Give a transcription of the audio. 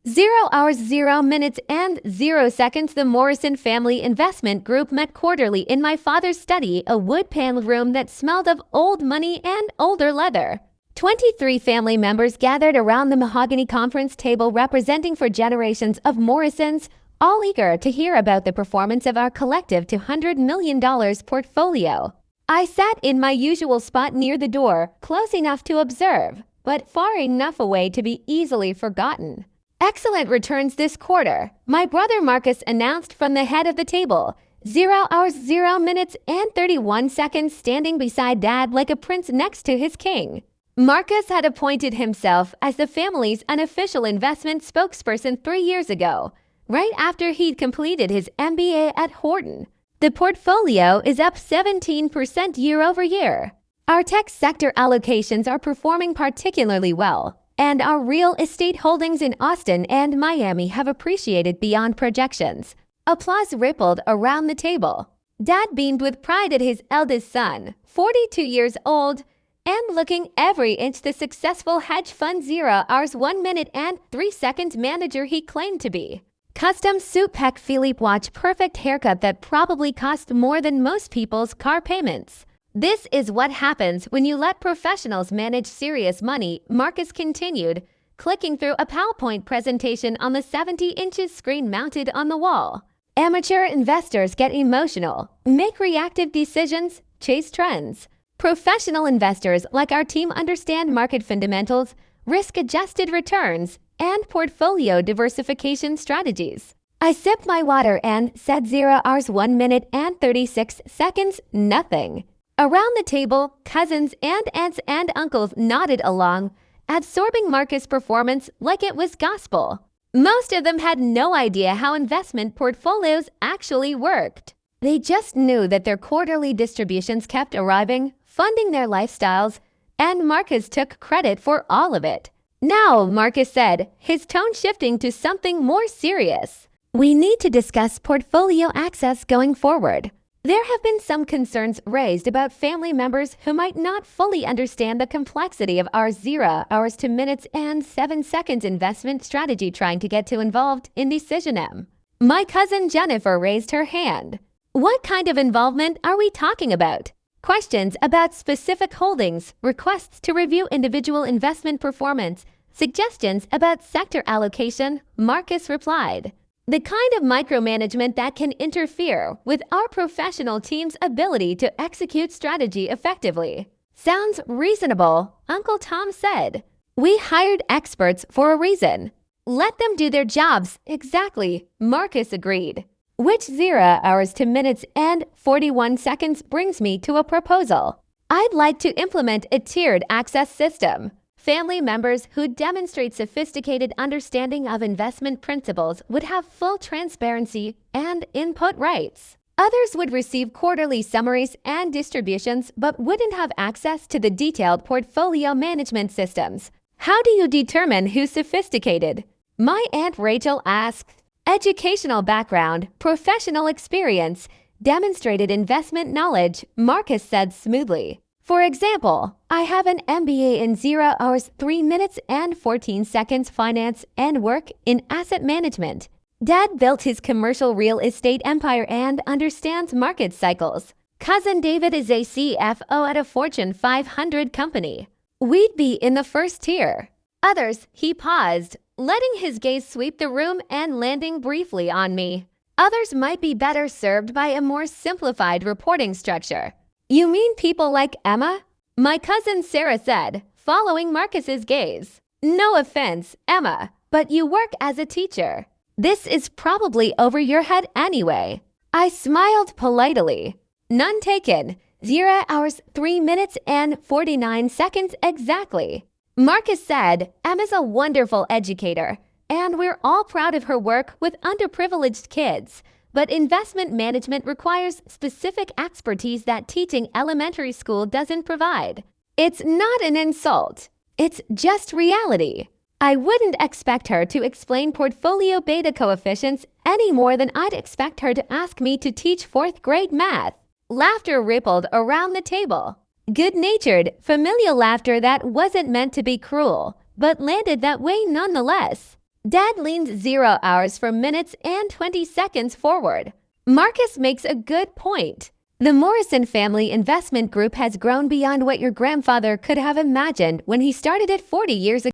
0 hours, 0 minutes, and 0 seconds. The Morrison Family Investment Group met quarterly in my father's study, a wood-paneled room that smelled of old money and older leather. 23 family members gathered around the mahogany conference table representing for generations of Morrisons, all eager to hear about the performance of our collective $200 million portfolio. I sat in my usual spot near the door, close enough to observe, but far enough away to be easily forgotten. Excellent returns this quarter, my brother Marcus announced from the head of the table. 0 hours, 0 minutes, and 31 seconds, standing beside Dad like a prince next to his king. Marcus had appointed himself as the family's unofficial investment spokesperson 3 years ago, right after he'd completed his MBA at Wharton. The portfolio is up 17% year over year. Our tech sector allocations are performing particularly well, and our real estate holdings in Austin and Miami have appreciated beyond projections. Applause rippled around the table. Dad beamed with pride at his eldest son, 42 years old, and looking every inch the successful hedge fund 0 hours, 1 minute, and 3 seconds manager he claimed to be. Custom suit Patek Philippe watch, perfect haircut that probably cost more than most people's car payments. This is what happens when you let professionals manage serious money, Marcus continued, clicking through a PowerPoint presentation on the 70-inch screen mounted on the wall. Amateur investors get emotional, make reactive decisions, chase trends. Professional investors like our team understand market fundamentals, risk-adjusted returns, and portfolio diversification strategies. I sipped my water and said 0 hours, 1 minute, and 36 seconds, nothing. Around the table, cousins and aunts and uncles nodded along, absorbing Marcus' performance like it was gospel. Most of them had no idea how investment portfolios actually worked. They just knew that their quarterly distributions kept arriving, funding their lifestyles, and Marcus took credit for all of it. Now, Marcus said, his tone shifting to something more serious. We need to discuss portfolio access going forward. There have been some concerns raised about family members who might not fully understand the complexity of our 0 hours to minutes and 7 seconds investment strategy trying to get too involved in Decision M. My cousin Jennifer raised her hand. What kind of involvement are we talking about? Questions about specific holdings, requests to review individual investment performance, suggestions about sector allocation, Marcus replied. The kind of micromanagement that can interfere with our professional team's ability to execute strategy effectively. Sounds reasonable, Uncle Tom said. We hired experts for a reason. Let them do their jobs. Exactly, Marcus agreed. Which 0 hours to minutes and 41 seconds brings me to a proposal. I'd like to implement a tiered access system. Family members who demonstrate sophisticated understanding of investment principles would have full transparency and input rights. Others would receive quarterly summaries and distributions but wouldn't have access to the detailed portfolio management systems. How do you determine who's sophisticated? My Aunt Rachel asked. Educational background, professional experience, demonstrated investment knowledge, Marcus said smoothly. For example, I have an MBA in 0 hours, 3 minutes, and 14 seconds finance and work in asset management. Dad built his commercial real estate empire and understands market cycles. Cousin David is a CFO at a Fortune 500 company. We'd be in the first tier. Others, he paused, letting his gaze sweep the room and landing briefly on me. Others might be better served by a more simplified reporting structure. You mean people like Emma? My cousin Sarah said, following Marcus's gaze. No offense, Emma, but you work as a teacher. This is probably over your head anyway. I smiled politely. None taken. 0 hours, 3 minutes, and 49 seconds exactly. Marcus said, Emma's a wonderful educator, and we're all proud of her work with underprivileged kids. But investment management requires specific expertise that teaching elementary school doesn't provide. It's not an insult. It's just reality. I wouldn't expect her to explain portfolio beta coefficients any more than I'd expect her to ask me to teach 4th grade math. Laughter rippled around the table. Good-natured, familial laughter that wasn't meant to be cruel, but landed that way nonetheless. Dad leans 0 hours for minutes and 20 seconds forward. Marcus makes a good point. The Morrison Family Investment Group has grown beyond what your grandfather could have imagined when he started it 40 years ago.